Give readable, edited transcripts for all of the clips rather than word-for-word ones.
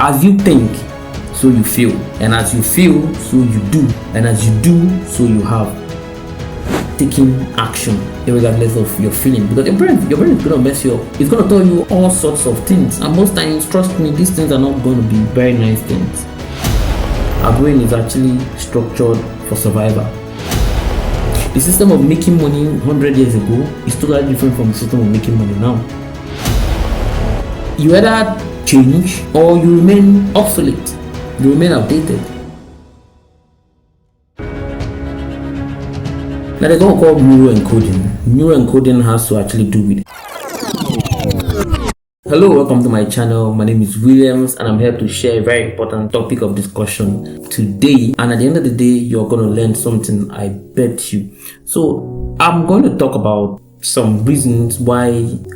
As you think, so you feel. And as you feel, so you do. And as you do, so you have. Taking action regardless of your feeling, because your brain is going to mess you up. It's going to tell you all sorts of things, and most times, trust me, these things are not going to be very nice things. Our brain is actually structured for survival. The system of making money 100 years ago is totally different from the system of making money now. You either change or you remain obsolete, you remain outdated. Now there's what we call neuroencoding. Neuroencoding has to actually do with it. Hello, welcome to my channel. My name is Williams and I'm here to share a very important topic of discussion today. And at the end of the day, you're going to learn something, I bet you. So I'm going to talk about some reasons why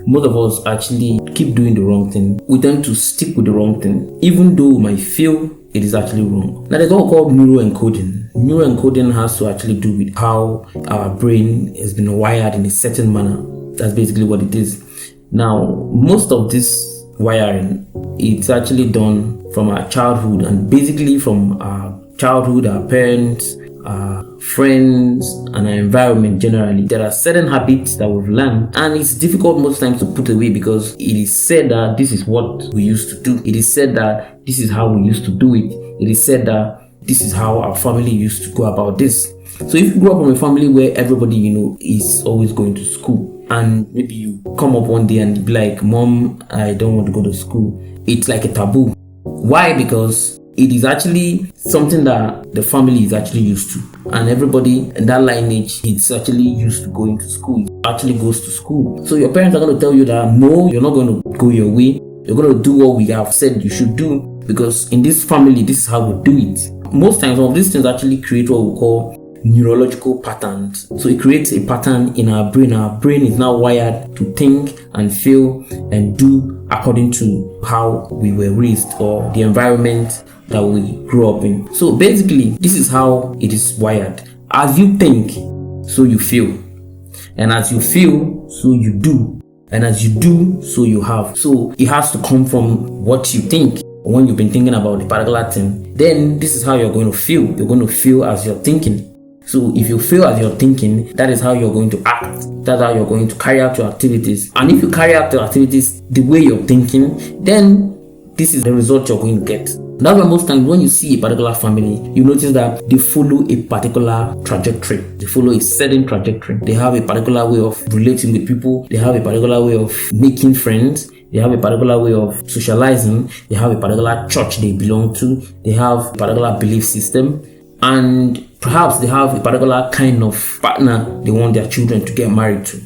most of us actually keep doing the wrong thing. We tend to stick with the wrong thing, even though we might feel it is actually wrong. Now there's what we call neuroencoding. Neuroencoding has to actually do with how our brain has been wired in a certain manner. That's basically what it is. Now, most of this wiring, it's actually done from our childhood, and basically from our childhood, our parents, our friends, and our environment generally. There are certain habits that we've learned, and it's difficult most times to put away because it is said that this is what we used to do. It is said that this is how we used to do it. It is said that this is how our family used to go about this. So if you grew up in a family where everybody, is always going to school, and maybe you come up one day and be like, Mom, I don't want to go to school. It's like a taboo. Why? Because it is actually something that the family is actually used to. And everybody in that lineage is actually used to going to school. It actually goes to school. So your parents are going to tell you that, no, you're not going to go your way. You're going to do what we have said you should do. Because in this family, this is how we do it. Most times, all of these things actually create what we call neurological patterns. So it creates a pattern in our brain. Our brain is now wired to think and feel and do according to how we were raised or the environment that we grew up in. So basically, this is how it is wired. As you think, so you feel. And as you feel, so you do. And as you do, so you have. So it has to come from what you think. When you've been thinking about the particular thing, then this is how you're going to feel. You're going to feel as you're thinking. So if you feel as you're thinking, that is how you're going to act. That's how you're going to carry out your activities. And if you carry out your activities the way you're thinking, then this is the result you're going to get. That's why most times when you see a particular family, you notice that they follow a particular trajectory. They follow a certain trajectory. They have a particular way of relating with people. They have a particular way of making friends. They have a particular way of socializing. They have a particular church they belong to. They have a particular belief system. And perhaps they have a particular kind of partner they want their children to get married to.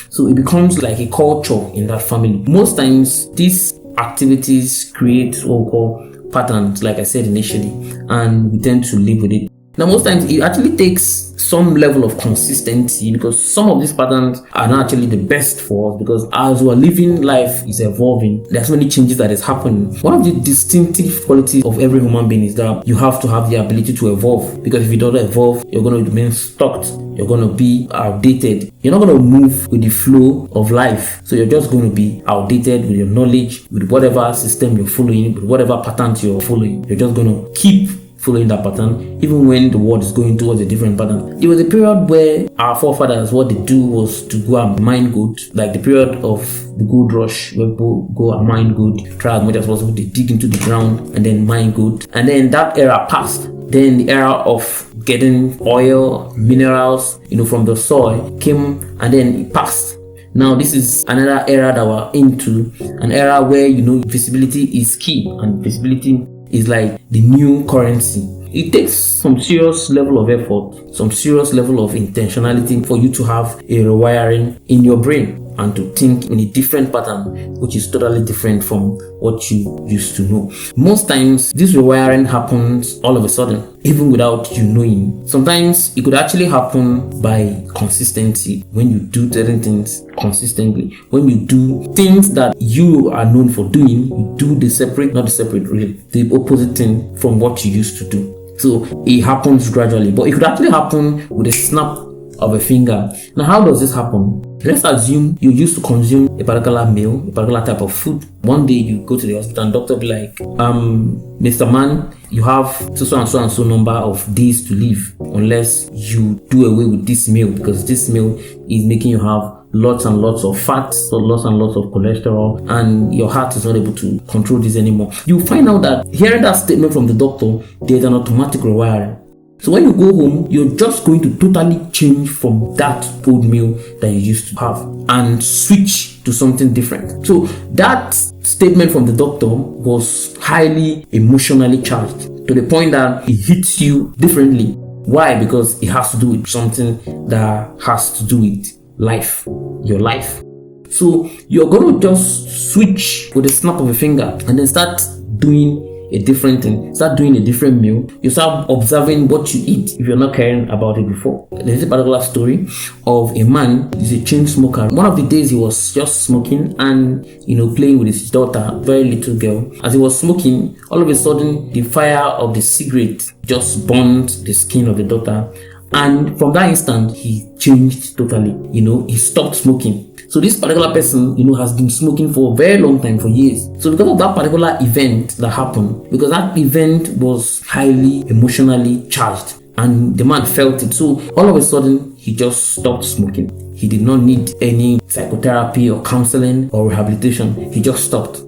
So it becomes like a culture in that family. Most times, these activities create what we call patterns, like I said initially, and we tend to live with it. Now, most times it actually takes some level of consistency because some of these patterns are not actually the best for us, because as we're living, life is evolving. There's many changes that is happening. One of the distinctive qualities of every human being is that you have to have the ability to evolve, because if you don't evolve, you're going to remain stuck. You're going to be outdated. You're not going to move with the flow of life. So you're just going to be outdated with your knowledge, with whatever system you're following, with whatever patterns you're following. You're just going to keep following that pattern, even when the world is going towards a different pattern. There was a period where our forefathers, what they do was to go and mine gold, like the period of the gold rush, where people go and mine gold, try as much as possible, they dig into the ground and then mine gold. And then that era passed. Then the era of getting oil, minerals, from the soil came, and then it passed. Now this is another era that we're into, an era where visibility is key, and visibility is like the new currency. It takes some serious level of effort, some serious level of intentionality for you to have a rewiring in your brain and to think in a different pattern, which is totally different from what you used to know. Most times, this rewiring happens all of a sudden, even without you knowing. Sometimes it could actually happen by consistency. When you do certain things consistently, when you do things that you are known for doing, you do the opposite thing from what you used to do. So it happens gradually, but it could actually happen with a snap of a finger. Now, how does this happen? Let's assume you used to consume a particular meal, a particular type of food. One day you go to the hospital and doctor be like, Mr. Man, you have so and so number of days to live unless you do away with this meal, because this meal is making you have lots and lots of fats, or lots and lots of cholesterol, and your heart is not able to control this anymore. You find out that hearing that statement from the doctor, there's an automatic rewiring. So when you go home, you're just going to totally change from that old meal that you used to have and switch to something different. So that statement from the doctor was highly emotionally charged, to the point that it hits you differently. Why? Because it has to do with something that has to do with life, your life. So you're going to just switch with a snap of a finger and then start doing a different thing, start doing a different meal. You start observing what you eat if you're not caring about it before. There's a particular story of a man, he's a chain smoker. One of the days he was just smoking and playing with his daughter, very little girl. As he was smoking, all of a sudden the fire of the cigarette just burned the skin of the daughter, and from that instant he changed totally. He stopped smoking. So this particular person, has been smoking for a very long time, for years. So because of that particular event that happened, because that event was highly emotionally charged and the man felt it, so all of a sudden he just stopped smoking. He did not need any psychotherapy or counseling or rehabilitation. He just stopped.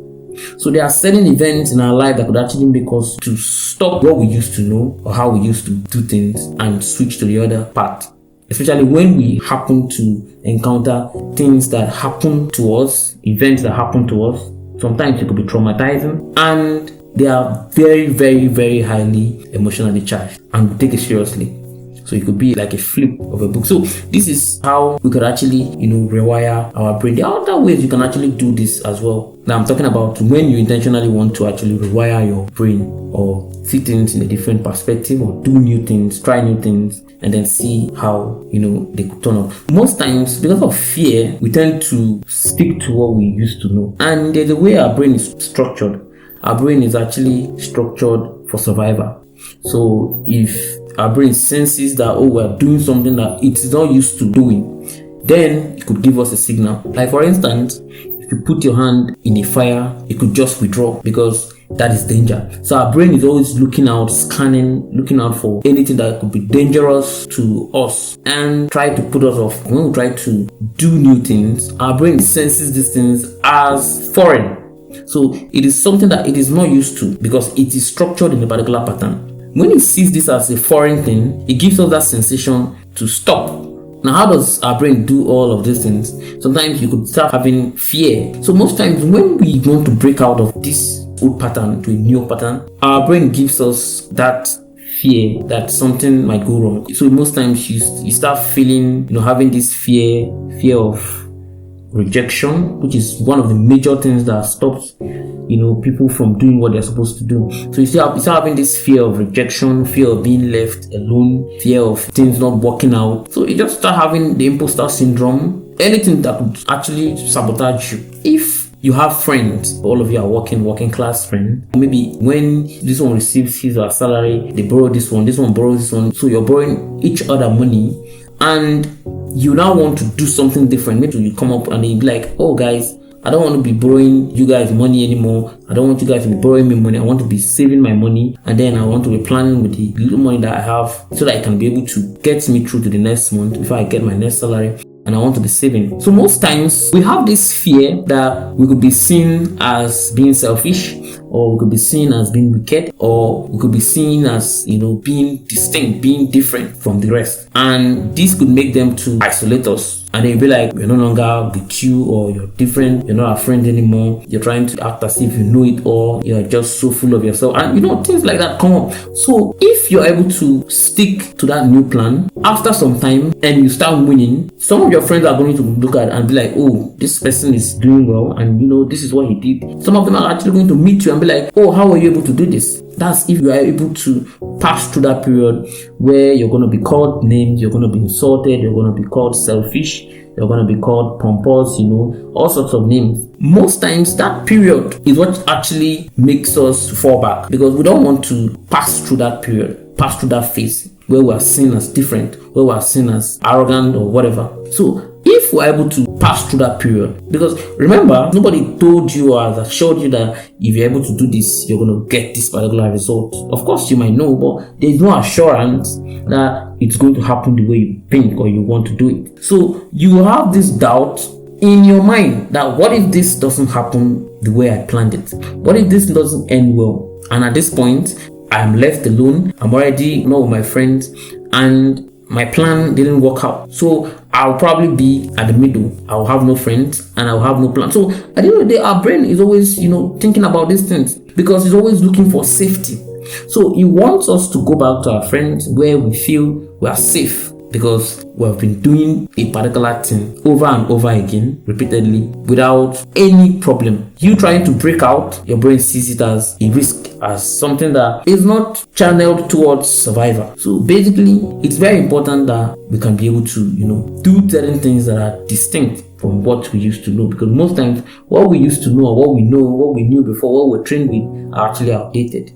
So there are certain events in our life that could actually make us to stop what we used to know or how we used to do things and switch to the other path. Especially when we happen to encounter things that happen to us, events that happen to us. Sometimes it could be traumatizing and they are very, very, very highly emotionally charged, and we take it seriously. So it could be like a flip of a book. So this is how we could actually, rewire our brain. There are other ways you can actually do this as well. Now I'm talking about when you intentionally want to actually rewire your brain or see things in a different perspective, or do new things, try new things, and then see how, they could turn up. Most times, because of fear, we tend to stick to what we used to know. And there's a way our brain is structured. Our brain is actually structured for survival. So if our brain senses that, we're doing something that it's not used to doing, then it could give us a signal. Like for instance, if you put your hand in a fire, it could just withdraw because that is danger. So our brain is always looking out, scanning, looking out for anything that could be dangerous to us and try to put us off. When we try to do new things, our brain senses these things as foreign. So it is something that it is not used to because it is structured in a particular pattern. When it sees this as a foreign thing, it gives us that sensation to stop. Now, how does our brain do all of these things? Sometimes you could start having fear. So most times when we want to break out of this old pattern to a new pattern, our brain gives us that fear that something might go wrong. So most times you start feeling, having this fear of rejection, which is one of the major things that stops people from doing what they're supposed to do. So you start having this fear of rejection, fear of being left alone, fear of things not working out. So you just start having the imposter syndrome, anything that could actually sabotage you. If you have friends, all of you are working class friends, maybe when this one receives his or her salary, they borrow this one borrows this one, so you're borrowing each other money, and you now want to do something different. Maybe you come up and you be like, guys, I don't want to be borrowing you guys money anymore. I don't want you guys to be borrowing me money. I want to be saving my money, and then I want to be planning with the little money that I have so that I can be able to get me through to the next month before I get my next salary. And I want to be saving. So most times we have this fear that we could be seen as being selfish, or we could be seen as being wicked, or we could be seen as being distinct, being different from the rest. And this could make them to isolate us. And then you'll be like, we're no longer with you, or you're different, you're not our friend anymore, you're trying to act as if you know it all, you're just so full of yourself, and things like that come up. So if you're able to stick to that new plan, after some time, and you start winning, some of your friends are going to look at and be like, this person is doing well, and this is what he did. Some of them are actually going to meet you and be like, how are you able to do this? That's if you are able to pass through that period where you're going to be called names, you're going to be insulted, you're going to be called selfish, you're going to be called pompous, all sorts of names. Most times that period is what actually makes us fall back, because we don't want to pass through that period, pass through that phase where we are seen as different, where we are seen as arrogant or whatever. So if we're able to pass through that period, because remember, nobody told you or has assured you that if you're able to do this, you're going to get this particular result. Of course, you might know, but there's no assurance that it's going to happen the way you think or you want to do it. So you have this doubt in your mind that what if this doesn't happen the way I planned it? What if this doesn't end well? And at this point, I'm left alone. I'm already not with my friends, and my plan didn't work out. So I'll probably be at the middle. I'll have no friends and I'll have no plan. So at the end of the day, our brain is always, thinking about these things because it's always looking for safety. So it wants us to go back to our friends where we feel we are safe, because we have been doing a particular thing over and over again, repeatedly, without any problem. You trying to break out, your brain sees it as a risk, as something that is not channeled towards survival. So basically, it's very important that we can be able to, do certain things that are distinct from what we used to know, because most times what we used to know or what we know, what we knew before, what we're trained with, are actually outdated.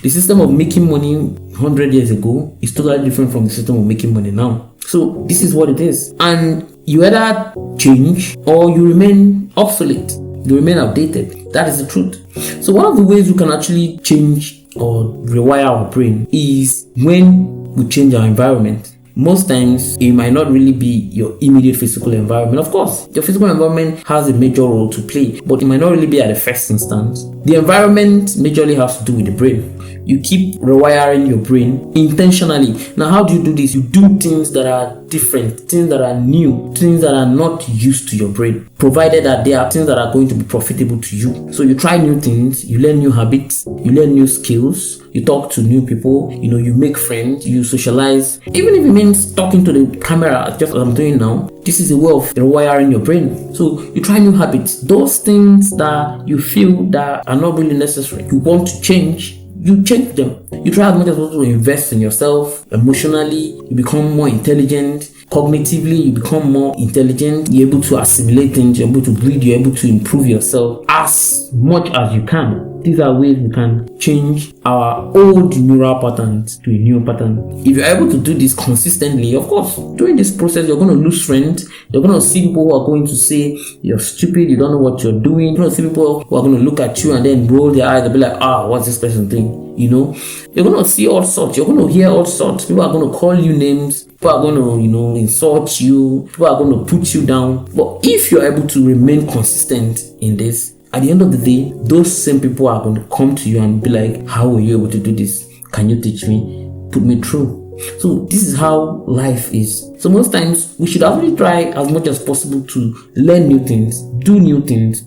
The system of making money 100 years ago is totally different from the system of making money now. So this is what it is. And you either change or you remain obsolete. You remain outdated. That is the truth. So one of the ways we can actually change or rewire our brain is when we change our environment. Most times, it might not really be your immediate physical environment. Of course, your physical environment has a major role to play, but it might not really be at the first instance. The environment majorly has to do with the brain. You keep rewiring your brain intentionally. Now, how do you do this? You do things that are different, things that are new, things that are not used to your brain, provided that they are things that are going to be profitable to you. So you try new things, you learn new habits, you learn new skills, you talk to new people, you make friends, you socialize. Even if it means talking to the camera, just as I'm doing now, this is a way of rewiring your brain. So you try new habits. Those things that you feel that are not really necessary, you want to change, you change them. You try as much as possible to invest in yourself emotionally. You become more intelligent. Cognitively, you become more intelligent. You're able to assimilate things. You're able to read. You're able to improve yourself as much as you can. These are ways we can change our old neural patterns to a new pattern. If you're able to do this consistently, of course, during this process, you're going to lose friends. You're going to see people who are going to say you're stupid, you don't know what you're doing. You're going to see people who are going to look at you and then roll their eyes and be like, what's this person doing? You're going to see all sorts. You're going to hear all sorts. People are going to call you names. People are going to, insult you. People are going to put you down. But if you're able to remain consistent in this, at the end of the day, those same people are going to come to you and be like, how were you able to do this? Can you teach me? Put me through. So this is how life is. So most times we should actually try as much as possible to learn new things, do things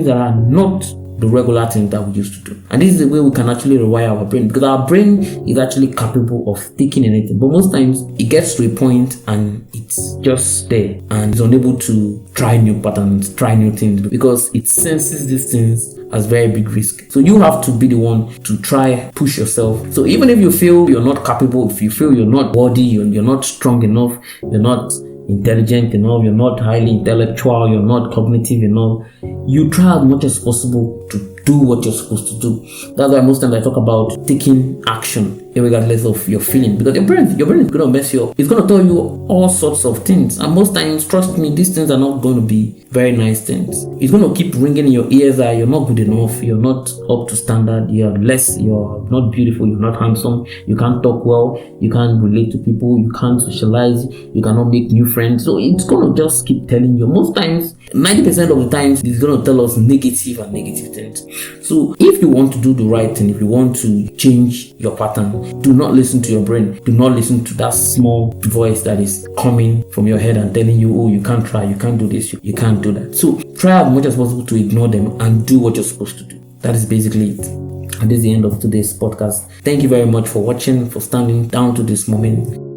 that are not the regular things that we used to do. And this is the way we can actually rewire our brain, because our brain is actually capable of taking anything. But most times it gets to a point and it's just there and it's unable to try new patterns, try new things, because it senses these things as very big risk. So you have to be the one to try push yourself. So even if you feel you're not capable, if you feel you're not worthy, you're not strong enough, you're not intelligent enough, you're not highly intellectual, you're not cognitive enough, you try as much as possible to do what you're supposed to do. That's why most times I talk about taking action regardless of your feeling, because your brain is going to mess you up. It's going to tell you all sorts of things, and most times, trust me, these things are not going to be very nice things. It's going to keep ringing in your ears that you're not good enough, you're not up to standard, you're not beautiful, you're not handsome, you can't talk well, you can't relate to people, you can't socialize, you cannot make new friends. So it's going to just keep telling you. Most times, 90% of the times, it's going to tell us negative things. So if you want to do the right thing, if you want to change your pattern, do not listen to your brain. Do not listen to that small voice that is coming from your head and telling you, you can't try, you can't do this, you can't do that. So try as much as possible to ignore them and do what you're supposed to do. That is basically it. And this is the end of today's podcast. Thank you very much for watching, for standing down to this moment.